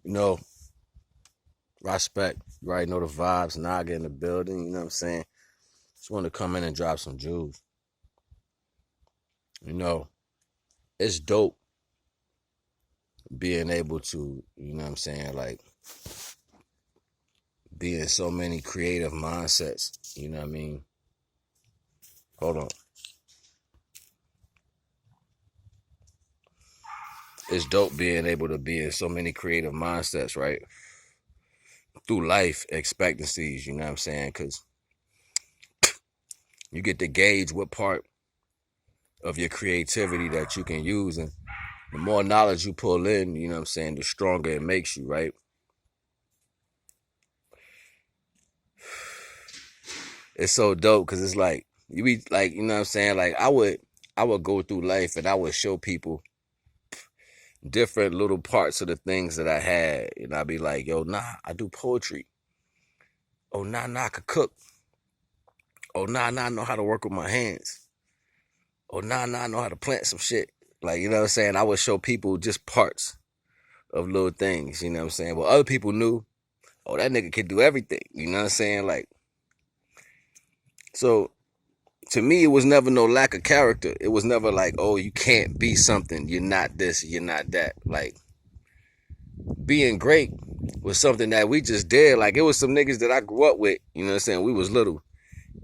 You know, respect. You already know the vibes. NAGA in the building. You know what I'm saying? Just want to come in and drop some jewels. You know, it's dope being able to, you know what I'm saying, like be in so many creative mindsets. You know what I mean? Hold on. It's dope being able to be in so many creative mindsets, right? Through life expectancies, you know what I'm saying? Because you get to gauge what part of your creativity that you can use. And the more knowledge you pull in, you know what I'm saying, the stronger it makes you, right? It's so dope because it's like, you be like, you know what I'm saying? Like I would go through life and I would show people different little parts of the things that I had. And I'd be like, yo, nah, I do poetry. Oh, nah, I could cook. Oh, nah, I know how to work with my hands. Oh, nah, I know how to plant some shit. Like, you know what I'm saying? I would show people just parts of little things, you know what I'm saying? But other people knew, oh, that nigga can do everything. You know what I'm saying? Like, so to me, it was never no lack of character. It was never like, oh, you can't be something. You're not this, you're not that. Like, being great was something that we just did. Like, it was some niggas that I grew up with, you know what I'm saying? We was little.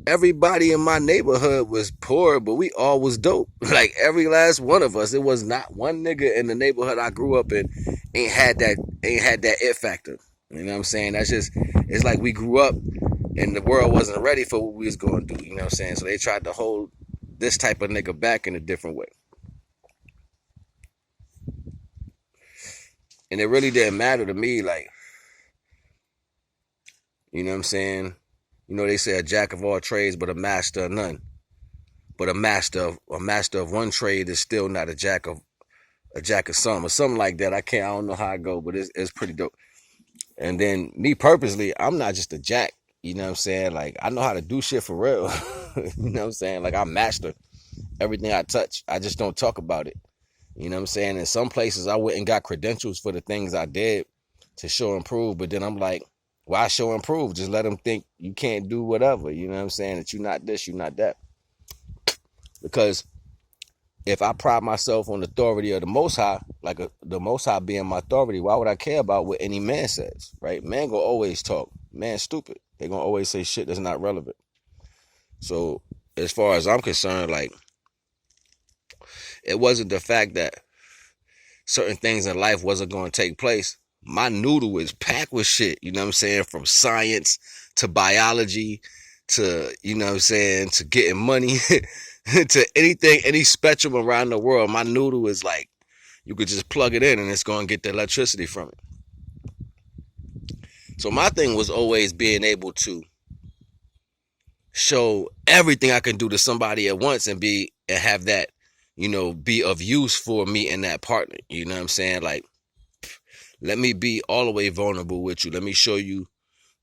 Everybody in my neighborhood was poor, but we all was dope. Like, every last one of us. It was not one nigga in the neighborhood I grew up in ain't had that it factor. You know what I'm saying? That's just, it's like we grew up and the world wasn't ready for what we was going to do. You know what I'm saying? So they tried to hold this type of nigga back in a different way. And it really didn't matter to me, like, you know what I'm saying? You know, they say a jack of all trades, but a master of none. But a master of one trade is still not a jack of some or something like that. I don't know how I go, but it's pretty dope. And then me purposely, I'm not just a jack. You know what I'm saying? Like, I know how to do shit for real. You know what I'm saying? Like, I master everything I touch. I just don't talk about it. You know what I'm saying? In some places, I went and got credentials for the things I did to show and prove. But then I'm like, why show and prove? Just let them think you can't do whatever. You know what I'm saying? That you're not this, you're not that. Because if I pride myself on the authority of the Most High, like the Most High being my authority, why would I care about what any man says, right? Man gonna always talk. Man stupid. They gonna always say shit that's not relevant. So as far as I'm concerned, like, it wasn't the fact that certain things in life wasn't gonna take place. My noodle is packed with shit, you know what I'm saying? From science to biology to, you know what I'm saying, to getting money to anything, any spectrum around the world. My noodle is like, you could just plug it in and it's going to get the electricity from it. So my thing was always being able to show everything I can do to somebody at once and have that, you know, be of use for me and that partner. You know what I'm saying? Like, let me be all the way vulnerable with you. Let me show you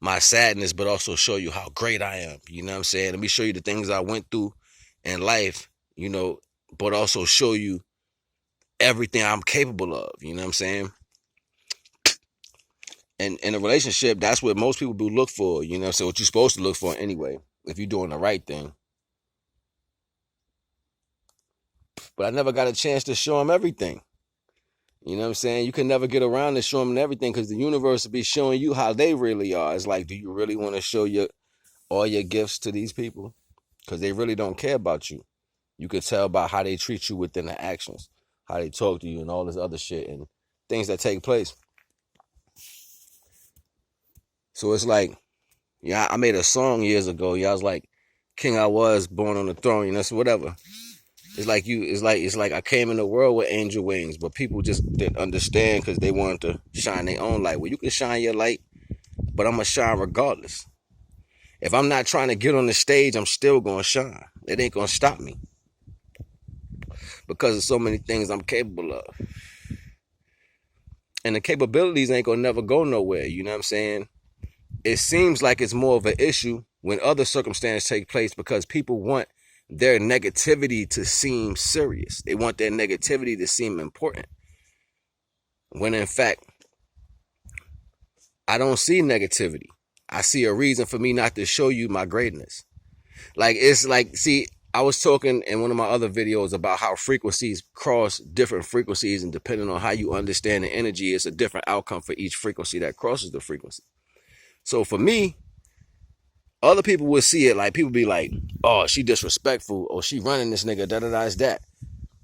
my sadness, but also show you how great I am. You know what I'm saying? Let me show you the things I went through in life, you know, but also show you everything I'm capable of. You know what I'm saying? And in a relationship, that's what most people do look for. You know, so what you're supposed to look for anyway, if you're doing the right thing. But I never got a chance to show them everything. You know what I'm saying? You can never get around to show them everything because the universe will be showing you how they really are. It's like, do you really want to show all your gifts to these people? Because they really don't care about you. You could tell by how they treat you within the actions, how they talk to you and all this other shit and things that take place. So it's like, yeah, I made a song years ago. Yeah, I was like, King I was born on the throne, you know, so whatever. It's like I came in the world with angel wings, but people just didn't understand because they wanted to shine their own light. Well, you can shine your light, but I'm gonna shine regardless. If I'm not trying to get on the stage, I'm still gonna shine. It ain't gonna stop me because of so many things I'm capable of. And the capabilities ain't gonna never go nowhere, you know what I'm saying? It seems like it's more of an issue when other circumstances take place because people want their negativity to seem serious. They want their negativity to seem important. When in fact, I don't see negativity. I see a reason for me not to show you my greatness. Like, it's like, see, I was talking in one of my other videos about how frequencies cross different frequencies, and depending on how you understand the energy, it's a different outcome for each frequency that crosses the frequency. So for me, other people would see it like, people be like, oh, she disrespectful, or she running this nigga, da da da, is that.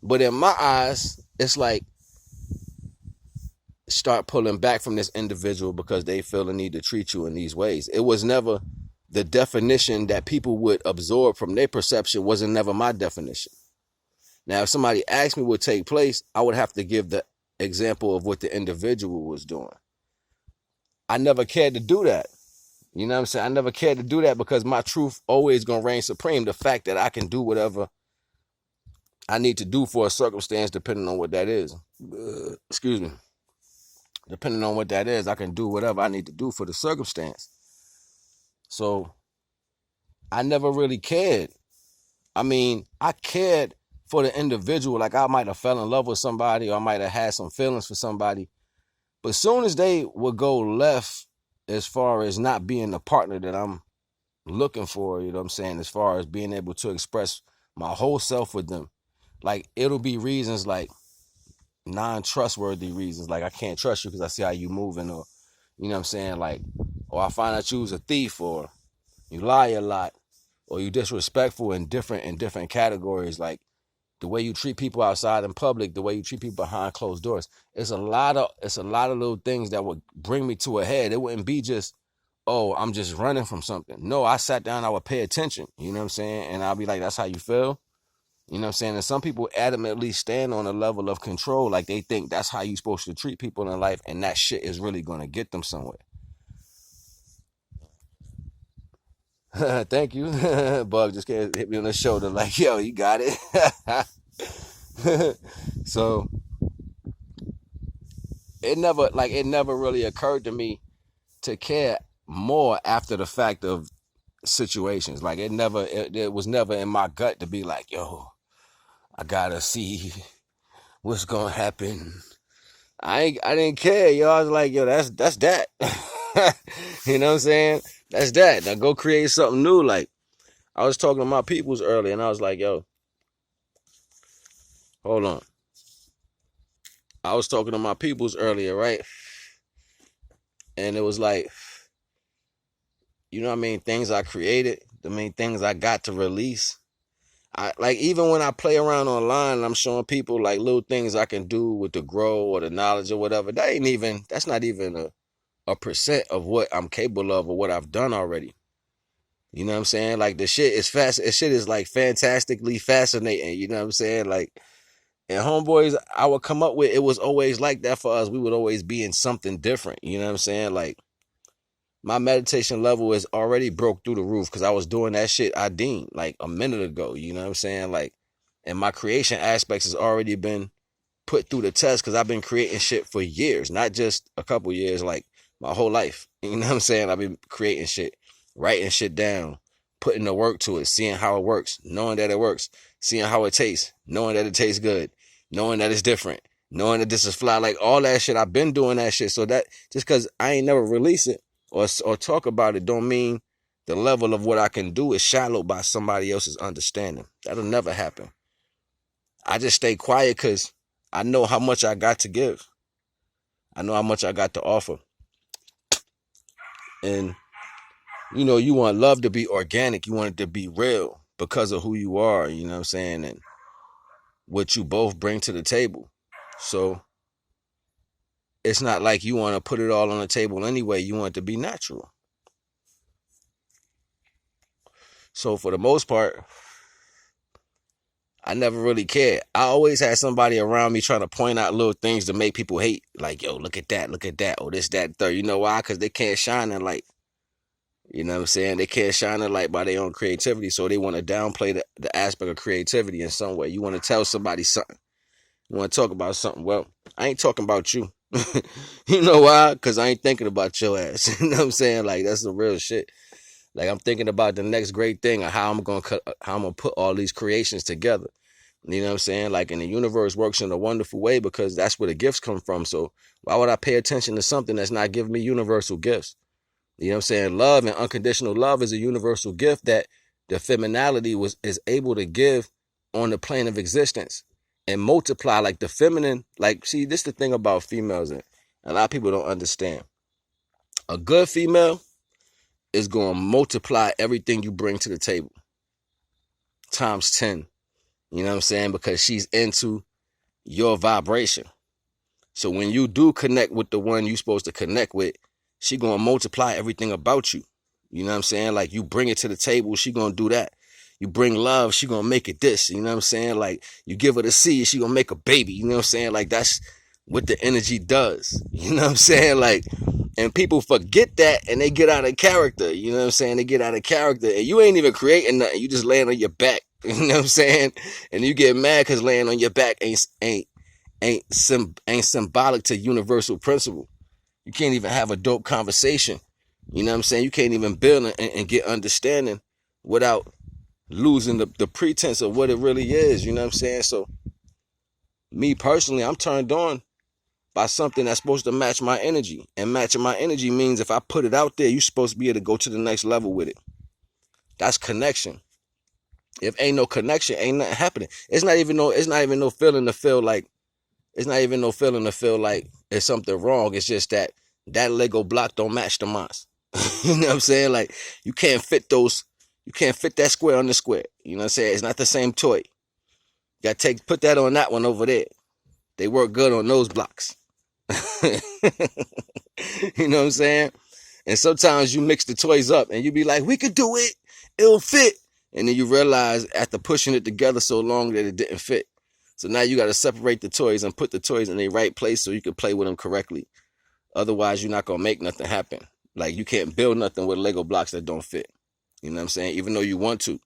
But in my eyes, it's like, start pulling back from this individual because they feel the need to treat you in these ways. It was never the definition that people would absorb from their perception, wasn't never my definition. Now, if somebody asked me what would take place, I would have to give the example of what the individual was doing. I never cared to do that. You know what I'm saying? I never cared to do that because my truth always gonna reign supreme. The fact that I can do whatever I need to do for a circumstance, depending on what that is. Excuse me. Depending on what that is, I can do whatever I need to do for the circumstance. So I never really cared. I mean, I cared for the individual. Like, I might have fell in love with somebody, or I might have had some feelings for somebody. But as soon as they would go left, as far as not being the partner that I'm looking for, you know what I'm saying, as far as being able to express my whole self with them, like, it'll be reasons like non-trustworthy reasons, like, I can't trust you because I see how you moving, or, you know what I'm saying, like, or I find out you was a thief, or you lie a lot, or you disrespectful in different categories, like the way you treat people outside in public, the way you treat people behind closed doors. It's a lot of little things that would bring me to a head. It wouldn't be just, oh, I'm just running from something. No, I sat down, I would pay attention, you know what I'm saying? And I'll be like, that's how you feel? You know what I'm saying? And some people adamantly stand on a level of control, like they think that's how you're supposed to treat people in life, and that shit is really going to get them somewhere. Thank you. Bug just hit me on the shoulder like, yo, you got it. So it never really occurred to me to care more after the fact of situations. Like, it was never in my gut to be like, yo, I gotta see what's gonna happen. I didn't care, yo. I was like, yo, that's that. You know what I'm saying? That's that. Now go create something new. Like, I was talking to my peoples earlier, and I was like, yo, hold on. I was talking to my peoples earlier, right? And it was like, you know what I mean? Things I created, things I got to release. I like, even when I play around online and I'm showing people like little things I can do with the grow or the knowledge or whatever, that's not even a percent of what I'm capable of or what I've done already. You know what I'm saying? Like, the shit is fast. The shit is like fantastically fascinating. You know what I'm saying? Like, and homeboys I would come up with, it was always like that for us. We would always be in something different. You know what I'm saying? Like, my meditation level is already broke through the roof because I was doing that shit I deemed like a minute ago. You know what I'm saying? Like, and my creation aspects has already been put through the test because I've been creating shit for years, not just a couple years, like my whole life. You know what I'm saying? I've been creating shit, writing shit down, putting the work to it, seeing how it works, knowing that it works, seeing how it tastes, knowing that it tastes good, knowing that it's different, knowing that this is fly, like all that shit. I've been doing that shit. So that, just because I ain't never release it or talk about it, don't mean the level of what I can do is shallow by somebody else's understanding. That'll never happen. I just stay quiet because I know how much I got to give. I know how much I got to offer. And, you know, you want love to be organic. You want it to be real because of who you are, you know what I'm saying? And what you both bring to the table. So it's not like you want to put it all on the table anyway. You want it to be natural. So for the most part, I never really cared. I always had somebody around me trying to point out little things to make people hate. Like, yo, look at that, or this, that, third. You know why? Because they can't shine that light. You know what I'm saying? They can't shine the light by their own creativity. So they want to downplay the aspect of creativity in some way. You want to tell somebody something. You want to talk about something. Well, I ain't talking about you. You know why? Because I ain't thinking about your ass. You know what I'm saying? Like, that's the real shit. Like, I'm thinking about the next great thing, or how I'm gonna put all these creations together. You know what I'm saying? Like, and the universe works in a wonderful way because that's where the gifts come from. So why would I pay attention to something that's not giving me universal gifts? You know what I'm saying? Love and unconditional love is a universal gift that the femininity is able to give on the plane of existence and multiply. Like the feminine, like, see, this is the thing about females, and a lot of people don't understand. A good female is going to multiply everything you bring to the table times 10. You know what I'm saying? Because she's into your vibration. So when you do connect with the one you're supposed to connect with, she gonna multiply everything about you. You know what I'm saying? Like, you bring it to the table, she gonna do that. You bring love, she gonna make it this. You know what I'm saying? Like, you give her the seed, she gonna make a baby. You know what I'm saying? Like, that's what the energy does. You know what I'm saying? Like, and people forget that and they get out of character. You know what I'm saying? They get out of character and you ain't even creating nothing. You just laying on your back. You know what I'm saying? And you get mad because laying on your back ain't symbolic to universal principle. You can't even have a dope conversation. You know what I'm saying? You can't even build and get understanding without losing the pretense of what it really is. You know what I'm saying? So me personally, I'm turned on by something that's supposed to match my energy. And matching my energy means if I put it out there, you're supposed to be able to go to the next level with it. That's connection. If ain't no connection, ain't nothing happening. It's not even no feeling to feel like it's something wrong. It's just that Lego block don't match the mines. You know what I'm saying? Like, you can't fit that square on the square. You know what I'm saying? It's not the same toy. You gotta put that on that one over there. They work good on those blocks. You know what I'm saying? And sometimes you mix the toys up and you be like, we could do it. It'll fit. And then you realize after pushing it together so long that it didn't fit. So now you got to separate the toys and put the toys in the right place so you can play with them correctly. Otherwise, you're not going to make nothing happen. Like, you can't build nothing with Lego blocks that don't fit. You know what I'm saying? Even though you want to.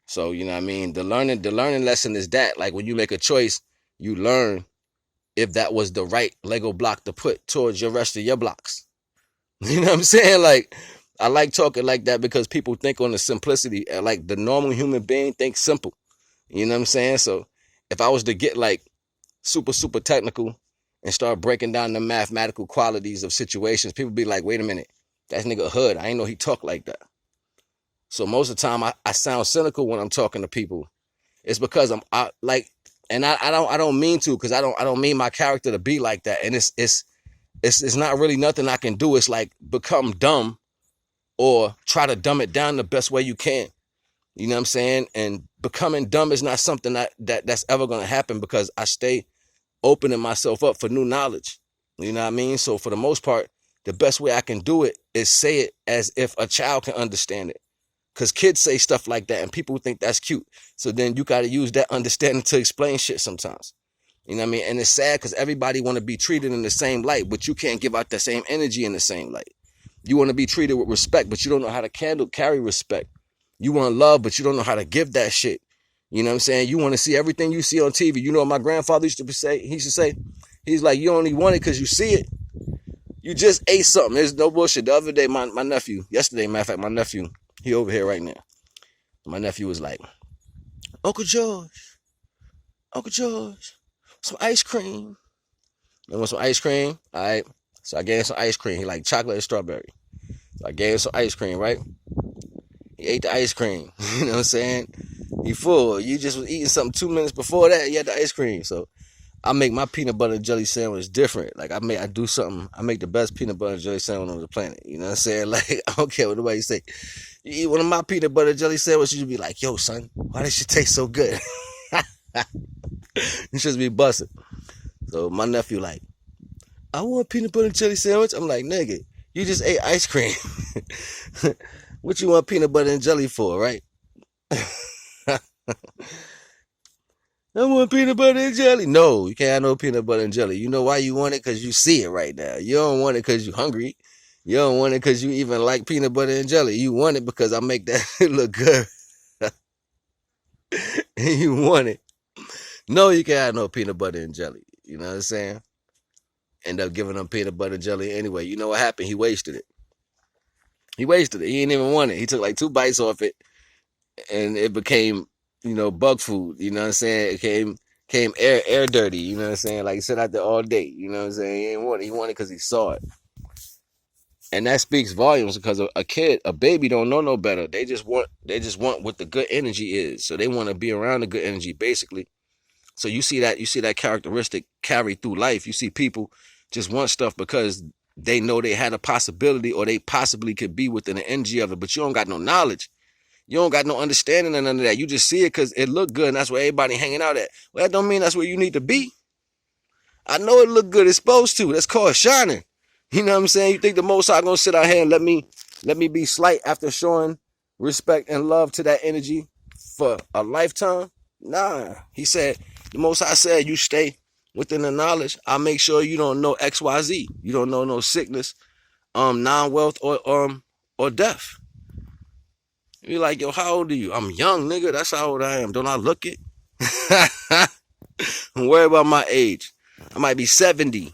So, you know what I mean? The learning lesson is that, like, when you make a choice, you learn if that was the right Lego block to put towards your rest of your blocks. You know what I'm saying? Like, I like talking like that because people think on the simplicity. Like, the normal human being thinks simple. You know what I'm saying? So if I was to get like super technical and start breaking down the mathematical qualities of situations, people be like, wait a minute, that nigga hood. I ain't know he talk like that. So most of the time I sound cynical when I'm talking to people. It's because I don't mean to, because I don't mean my character to be like that. And it's not really nothing I can do. It's like become dumb or try to dumb it down the best way you can. You know what I'm saying? And becoming dumb is not something that's ever going to happen because I stay opening myself up for new knowledge. You know what I mean? So for the most part, the best way I can do it is say it as if a child can understand it. Because kids say stuff like that and people think that's cute. So then you got to use that understanding to explain shit sometimes. You know what I mean? And it's sad because everybody want to be treated in the same light, but you can't give out the same energy in the same light. You want to be treated with respect, but you don't know how to carry respect. You want love, but you don't know how to give that shit. You know what I'm saying? You want to see everything you see on TV. You know what my grandfather used to say? He used to say, he's like, you only want it because you see it. You just ate something. There's no bullshit. The other day, my nephew, yesterday, matter of fact, my nephew, he over here right now. My nephew was like, Uncle George, some ice cream. You want some ice cream? All right. So I gave him some ice cream. He like chocolate and strawberry. So I gave him some ice cream, right? He ate the ice cream. You know what I'm saying? He full. You just was eating something 2 minutes before that. You had the ice cream. So I make my peanut butter and jelly sandwich different. Like I make the best peanut butter and jelly sandwich on the planet. You know what I'm saying? Like, I don't care what nobody say. You eat one of my peanut butter and jelly sandwiches, you be like, yo, son, why does shit taste so good? You should be busting. So my nephew like, I want peanut butter and jelly sandwich. I'm like, nigga, you just ate ice cream. What you want peanut butter and jelly for, right? I want peanut butter and jelly. No, you can't have no peanut butter and jelly. You know why you want it? Because you see it right now. You don't want it because you're hungry. You don't want it because you even like peanut butter and jelly. You want it because I make that look good. And you want it. No, you can't have no peanut butter and jelly. You know what I'm saying? End up giving them peanut butter and jelly anyway. You know what happened? He wasted it. He didn't even want it. He took like 2 bites off it. And it became bug food. You know what I'm saying? It came air dirty. You know what I'm saying? Like he sat out there all day. You know what I'm saying? He ain't want it. He wanted it because he saw it. And that speaks volumes because a baby don't know no better. They just want what the good energy is. So they want to be around the good energy, basically. So you see that characteristic carry through life. You see people just want stuff because they know they had a possibility or they possibly could be within the energy of it, but you don't got no knowledge. You don't got no understanding of none of that. You just see it because it look good and that's where everybody hanging out at. Well, that don't mean that's where you need to be. I know it look good. It's supposed to. That's called shining. You know what I'm saying? You think the Most High gonna sit out here and let me be slight after showing respect and love to that energy for a lifetime? Nah. He said, the Most High said, you stay within the knowledge. I'll make sure you don't know XYZ. You don't know no sickness, non-wealth or death. You're like, yo, how old are you? I'm young, nigga. That's how old I am. Don't I look it? Don't worry about my age. I might be 70.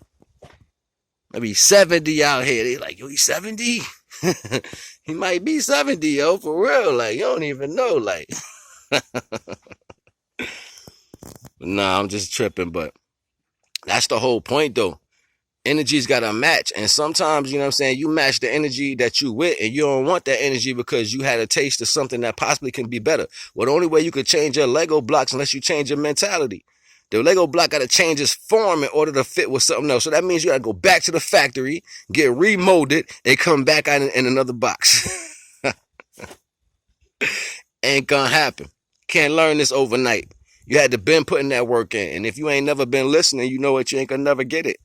Maybe 70 out here. They like, yo, he's 70? He might be 70, yo, for real. Like, you don't even know. Like, nah, I'm just tripping. But that's the whole point, though. Energy's got to match. And sometimes, you know what I'm saying, you match the energy that you with and you don't want that energy because you had a taste of something that possibly can be better. Well, the only way you could change your Lego blocks unless you change your mentality. The Lego block got to change its form in order to fit with something else. So that means you got to go back to the factory, get remolded, and come back out in another box. Ain't gonna happen. Can't learn this overnight. You had to been putting that work in. And if you ain't never been listening, you know what? You ain't gonna never get it.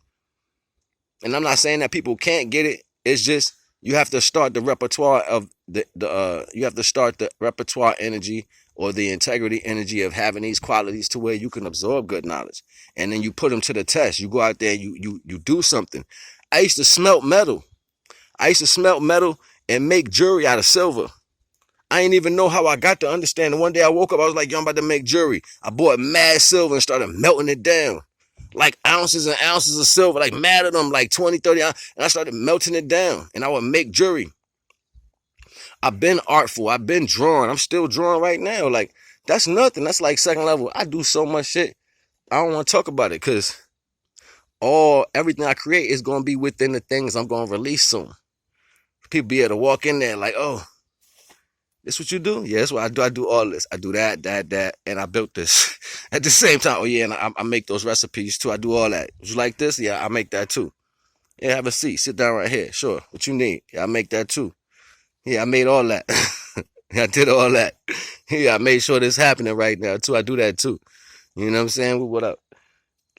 And I'm not saying that people can't get it. It's just you have to start the repertoire of you have to start the repertoire energy or the integrity energy of having these qualities to where you can absorb good knowledge. And then you put them to the test. You go out there and you do something. I used to smelt metal. I used to smelt metal and make jewelry out of silver. I didn't even know how I got to understand. And one day I woke up, I was like, yo, I'm about to make jewelry. I bought mad silver and started melting it down. Like ounces and ounces of silver, like mad of them, like 20, 30 ounces. And I started melting it down. And I would make jewelry. I've been artful. I've been drawing. I'm still drawing right now. Like, that's nothing. That's like second level. I do so much shit. I don't want to talk about it because everything I create is going to be within the things I'm going to release soon. People be able to walk in there like, oh, this what you do? Yeah, that's what I do. I do all this. I do that, and I built this. At the same time, oh yeah, and I make those recipes too. I do all that. Would you like this? Yeah, I make that too. Yeah, have a seat. Sit down right here. Sure. What you need? Yeah, I make that too. Yeah, I made all that. I did all that. Yeah, I made sure this happening right now too. I do that too. You know what I'm saying? What up?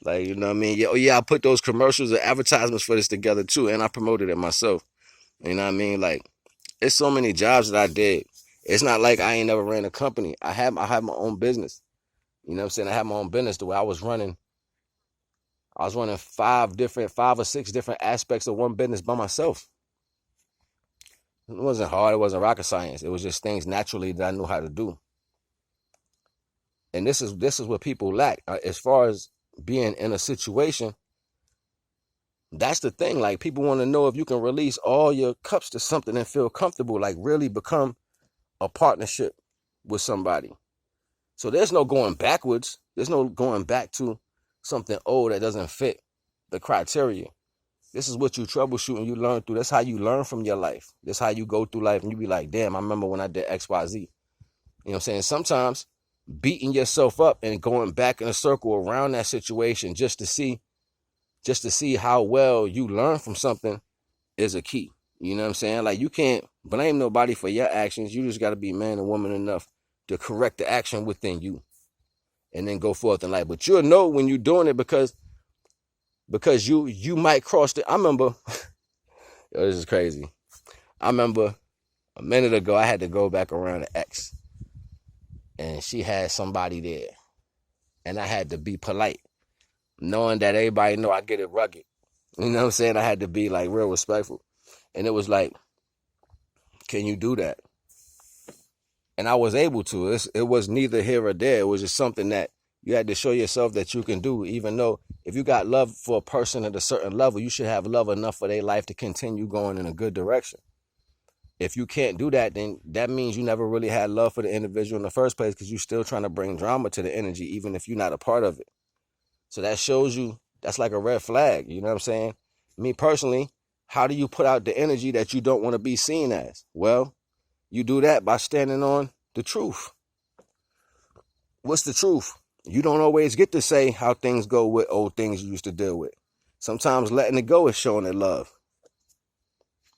Like, you know what I mean? Yeah, oh yeah, I put those commercials and advertisements for this together too, and I promoted it myself. You know what I mean? Like, it's so many jobs that I did. It's not like I ain't never ran a company. I have my own business. You know what I'm saying? I had my own business the way I was running five or six different aspects of one business by myself. It wasn't hard. It wasn't rocket science. It was just things naturally that I knew how to do. And this is what people lack. As far as being in a situation, that's the thing. Like, people want to know if you can release all your cups to something and feel comfortable, like really become a partnership with somebody. So there's no going backwards. There's no going back to something old that doesn't fit the criteria. This is what you troubleshoot and you learn through. That's how you learn from your life. That's how you go through life and you be like, damn, I remember when I did XYZ. You know what I'm saying? Sometimes beating yourself up and going back in a circle around that situation just to see how well you learn from something is a key. You know what I'm saying? Like, you can't blame nobody for your actions. You just got to be man and woman enough to correct the action within you and then go forth in life. But you'll know when you're doing it because you might cross the. I remember, yo, this is crazy. I remember a minute ago, I had to go back around the ex and she had somebody there and I had to be polite, knowing that everybody know I get it rugged. You know what I'm saying? I had to be like real respectful. And it was like, can you do that? And I was able to. It was neither here or there. It was just something that you had to show yourself that you can do, even though if you got love for a person at a certain level, you should have love enough for their life to continue going in a good direction. If you can't do that, then that means you never really had love for the individual in the first place, because you're still trying to bring drama to the energy, even if you're not a part of it. So that shows you, that's like a red flag. You know what I'm saying? Me personally, how do you put out the energy that you don't want to be seen as? Well, you do that by standing on the truth. What's the truth? You don't always get to say how things go with old things you used to deal with. Sometimes letting it go is showing it love.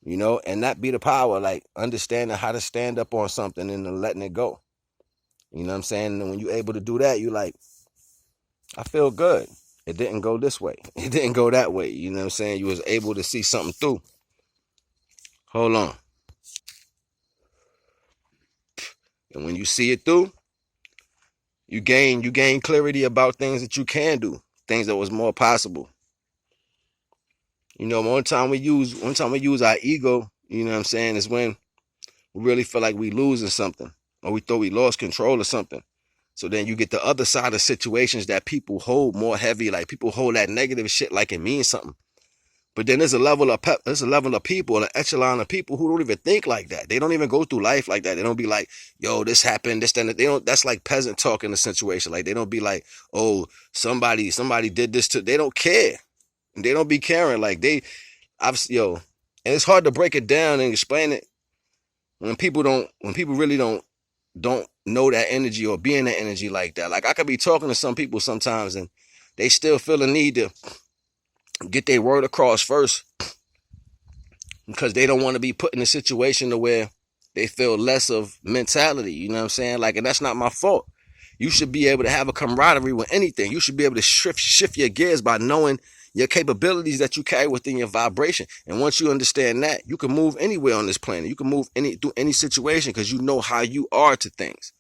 And that be the power, like understanding how to stand up on something and then letting it go. You know what I'm saying? And when you're able to do that, you like, I feel good. It didn't go this way. It didn't go that way. You know what I'm saying? You was able to see something through. Hold on. And when you see it through, you gain clarity about things that you can do, things that was more possible. One time we use our ego, you know what I'm saying, is when we really feel like we losing something, or we thought we lost control of something. So then you get the other side of situations that people hold more heavy, like people hold that negative shit like it means something. But then there's a level of people, an echelon of people who don't even think like that. They don't even go through life like that. They don't be like, yo, this happened, this, then. They don't. That's like peasant talk in a situation. Like, they don't be like, oh, somebody did this to. They don't care. They don't be caring. Like, and it's hard to break it down and explain it when people really don't know that energy or be in that energy like that. Like, I could be talking to some people sometimes and they still feel the need to get their word across first, because they don't want to be put in a situation to where they feel less of mentality. You know what I'm saying? Like, and that's not my fault. You should be able to have a camaraderie with anything. You should be able to shift your gears by knowing your capabilities that you carry within your vibration. And once you understand that, you can move anywhere on this planet. You can move through any situation, because you know how you are to things.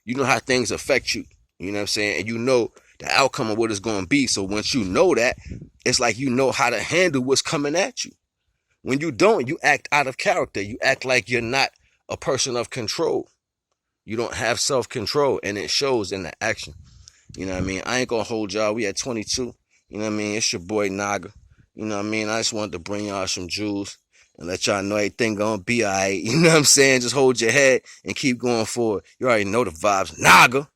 You know how things affect you. You know what I'm saying? And you know the outcome of what it's going to be. So once you know that, it's like you know how to handle what's coming at you. When you don't, you act out of character. You act like you're not a person of control. You don't have self-control, and it shows in the action. You know what I mean? I ain't gonna hold y'all. We at 22. You know what I mean? It's your boy NAGA. You know what I mean? I just wanted to bring y'all some jewels and let y'all know everything gonna be alright. You know what I'm saying? Just hold your head and keep going forward. You already know the vibes. NAGA.